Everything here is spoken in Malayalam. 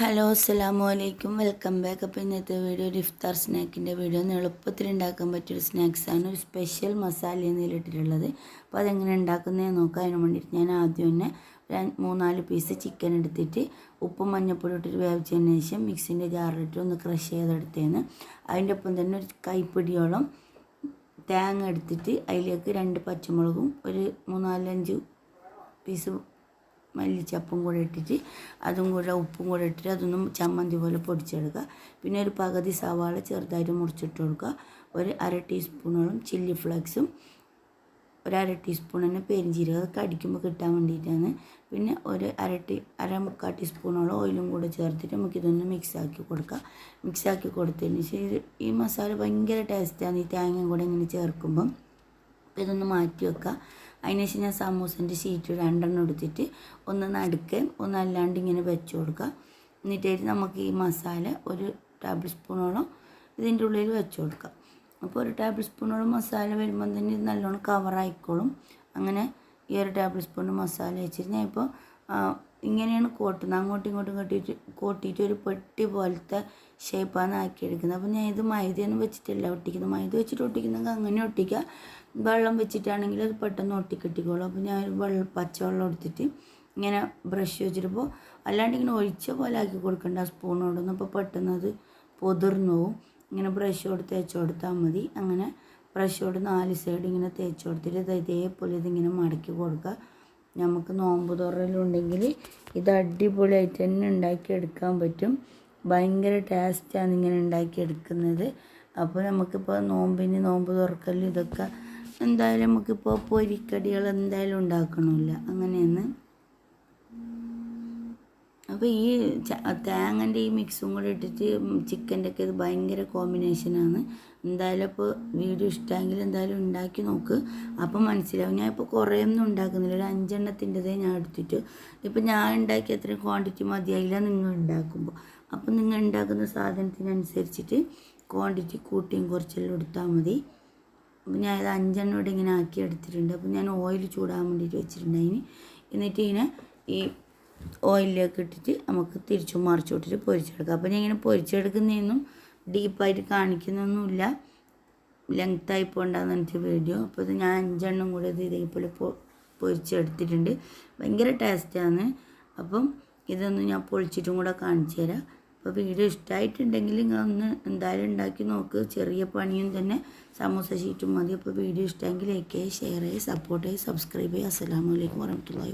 ഹലോ അസ്സലാമു അലൈക്കും വെൽക്കം ബാക്ക്. അപ്പോൾ ഇന്നത്തെ വീഡിയോ ഒരു ഇഫ്താർ സ്നാക്കിൻ്റെ വീഡിയോ. ഒന്ന് എളുപ്പത്തിൽ ഉണ്ടാക്കാൻ പറ്റിയൊരു സ്നാക്സാണ്. ഒരു സ്പെഷ്യൽ മസാലയാണ് ഇതിലിട്ടിട്ടുള്ളത്. അപ്പോൾ അതെങ്ങനെ ഉണ്ടാക്കുന്നതെന്ന് നോക്കാം. അതിന് വേണ്ടിയിട്ട് ഞാൻ ആദ്യം തന്നെ 3-4 പീസ് ചിക്കൻ എടുത്തിട്ട് ഉപ്പും മഞ്ഞൾപ്പൊടി ഇട്ടിട്ട് വേവിച്ചതിന് ശേഷം മിക്സിൻ്റെ ജാറിലിട്ട് ഒന്ന് ക്രഷ് ചെയ്തെടുത്തതാണ്. അതിൻ്റെ ഒപ്പം തന്നെ ഒരു കൈപ്പിടിയോളം തേങ്ങ എടുത്തിട്ട് അതിലേക്ക് 2 പച്ചമുളകും ഒരു 3-4-5 പീസ് മല്ലിച്ചപ്പും കൂടെ ഇട്ടിട്ട് അതും കൂടെ ഉപ്പും കൂടെ ഇട്ടിട്ട് അതൊന്നും ചമ്മന്തി പോലെ പൊടിച്ചെടുക്കുക. പിന്നെ ഒരു പകുതി സവാള ചെറുതായിട്ട് മുറിച്ചിട്ട് കൊടുക്കുക. ഒരു 1/2 ടീസ്പൂണോളം ചില്ലി ഫ്ലേക്സും ഒരു 1/2 ടീസ്പൂൺ തന്നെ പെരിഞ്ചീരകം, അത് കടിക്കുമ്പോൾ കിട്ടാൻ വേണ്ടിയിട്ടാണ്. പിന്നെ ഒരു 1/4 ടീസ്പൂണോളം ഓയിലും കൂടെ ചേർത്തിട്ട് നമുക്കിതൊന്ന് മിക്സാക്കി കൊടുക്കുക. മിക്സാക്കി കൊടുത്തതിന് ശേഷം ഈ മസാല ഭയങ്കര ടേസ്റ്റാണ് ഈ തേങ്ങയും കൂടെ ഇങ്ങനെ ചേർക്കുമ്പം. ഇതൊന്ന് മാറ്റി വെക്കുക. അതിനുശേഷം ഞാൻ സമൂസൻ്റെ ഷീറ്റ് 2 എടുത്തിട്ട് ഒന്ന് നടുക്ക് ഒന്ന് അല്ലാണ്ട് ഇങ്ങനെ വെച്ച് കൊടുക്കുക. എന്നിട്ട് നമുക്ക് ഈ മസാല ഒരു ടേബിൾ സ്പൂണോളം ഇതിൻ്റെ ഉള്ളിൽ വെച്ച് കൊടുക്കുക. അപ്പോൾ ഒരു ടേബിൾ സ്പൂണോളം മസാല വരുമ്പം തന്നെ ഇത് നല്ലോണം കവറായിക്കോളും. അങ്ങനെ ഈ ഒരു ടേബിൾ സ്പൂൺ മസാല വെച്ചിട്ട് ഞാൻ ഇപ്പോൾ ഇങ്ങനെയാണ് കോട്ടുന്നത്. അങ്ങോട്ടും ഇങ്ങോട്ടും കോട്ടിയിട്ട് ഒരു പെട്ടി പോലത്തെ ഷേപ്പാണ് ആക്കിയെടുക്കുന്നത്. അപ്പോൾ ഞാൻ ഇത് മൈദയൊന്നും വെച്ചിട്ടല്ല ഒട്ടിക്കുന്നത്. മൈദ വെച്ചിട്ട് ഒട്ടിക്കുന്നെങ്കിൽ അങ്ങനെ ഒട്ടിക്കുക. വെള്ളം വെച്ചിട്ടാണെങ്കിൽ അത് പെട്ടെന്ന് ഒട്ടിക്കിട്ടിക്കോളും. അപ്പോൾ ഞാൻ ഒരു പച്ചവെള്ളം എടുത്തിട്ട് ഇങ്ങനെ ബ്രഷ് വെച്ചിട്ടിപ്പോൾ അല്ലാണ്ട് ഇങ്ങനെ ഒഴിച്ച പോലെ ആക്കി കൊടുക്കേണ്ട സ്പൂണോടൊന്നും. അപ്പോൾ പെട്ടെന്ന് അത് പൊതിർന്നു പോവും. ഇങ്ങനെ ബ്രഷോട് തേച്ച് കൊടുത്താൽ മതി. അങ്ങനെ ബ്രഷോട് 4 സൈഡ് ഇങ്ങനെ തേച്ച് കൊടുത്തിട്ട് ഇതേപോലെ ഇതിങ്ങനെ മടക്കി കൊടുക്കുക. നമുക്ക് നോമ്പ് തുറലുണ്ടെങ്കിൽ ഇത് അടിപൊളിയായിട്ട് തന്നെ ഉണ്ടാക്കിയെടുക്കാൻ പറ്റും. ഭയങ്കര ടേസ്റ്റാണ് ഇങ്ങനെ ഉണ്ടാക്കിയെടുക്കുന്നത്. അപ്പോൾ നമുക്കിപ്പോൾ നോമ്പ് തുറക്കൽ ഇതൊക്കെ എന്തായാലും നമുക്കിപ്പോൾ പൊരിക്കടികൾ എന്തായാലും ഉണ്ടാക്കണമില്ല, അങ്ങനെയാണ്. അപ്പോൾ ഈ തേങ്ങൻ്റെ ഈ മിക്സും കൂടെ ഇട്ടിട്ട് ചിക്കൻ്റെ ഒക്കെ ഇത് ഭയങ്കര കോമ്പിനേഷനാണ്. എന്തായാലും ഇപ്പോൾ വീഡിയോ ഇഷ്ടമെങ്കിൽ എന്തായാലും ഉണ്ടാക്കി നോക്ക്, അപ്പം മനസ്സിലാവും. ഞാൻ ഇപ്പോൾ കുറേയൊന്നും ഉണ്ടാക്കുന്നില്ല, ഒരു 5 എണ്ണത്തിൻ്റെതേ ഞാൻ എടുത്തിട്ട്. ഇപ്പോൾ ഞാൻ ഉണ്ടാക്കിയ അത്രയും ക്വാണ്ടിറ്റി മതിയായില്ല നിങ്ങൾ ഉണ്ടാക്കുമ്പോൾ. അപ്പം നിങ്ങൾ ഉണ്ടാക്കുന്ന സാധനത്തിനനുസരിച്ചിട്ട് ക്വാണ്ടിറ്റി കൂട്ടിയും കുറച്ചെല്ലാം എടുത്താൽ മതി. അപ്പോൾ ഞാൻ ഇത് 5 എണ്ണം ഇവിടെ ഇങ്ങനെ ആക്കി എടുത്തിട്ടുണ്ട്. അപ്പോൾ ഞാൻ ഓയിൽ ചൂടാൻ വേണ്ടിയിട്ട് വെച്ചിട്ടുണ്ടായിന്. എന്നിട്ട് ഇങ്ങനെ ഈ ഓയിലിലേക്ക് ഇട്ടിട്ട് നമുക്ക് തിരിച്ചും മറിച്ചു വിട്ടിട്ട് പൊരിച്ചെടുക്കാം. അപ്പോൾ ഞാൻ ഇങ്ങനെ പൊരിച്ചെടുക്കുന്നതൊന്നും ഡീപ്പായിട്ട് കാണിക്കുന്നൊന്നുമില്ല, ലെങ്ത്തായി പോകണ്ടെന്ന് എനിക്ക് വീഡിയോ. അപ്പോൾ ഇത് ഞാൻ 5 എണ്ണം കൂടെ ഇത് ഇതേപോലെ പൊരിച്ചെടുത്തിട്ടുണ്ട്. ഭയങ്കര ടേസ്റ്റാണ്. അപ്പം ഇതൊന്ന് ഞാൻ പൊളിച്ചിട്ടും കൂടെ കാണിച്ചു തരാം. അപ്പോൾ വീഡിയോ ഇഷ്ടമായിട്ടുണ്ടെങ്കിൽ നിങ്ങളൊന്ന് എന്തായാലും ഉണ്ടാക്കി നോക്ക്. ചെറിയ പണിയും തന്നെ, സമൂസ ഷീറ്റും മതി. അപ്പോൾ വീഡിയോ ഇഷ്ടമെങ്കിൽ ലൈക്ക് ചെയ്യുക, ഷെയർ ചെയ്യുക, സപ്പോർട്ട് ചെയ്യുക, സബ്സ്ക്രൈബ് ചെയ്യുക. അസ്സലാമു അലൈക്കും വറഹ്മത്തുള്ളാഹി.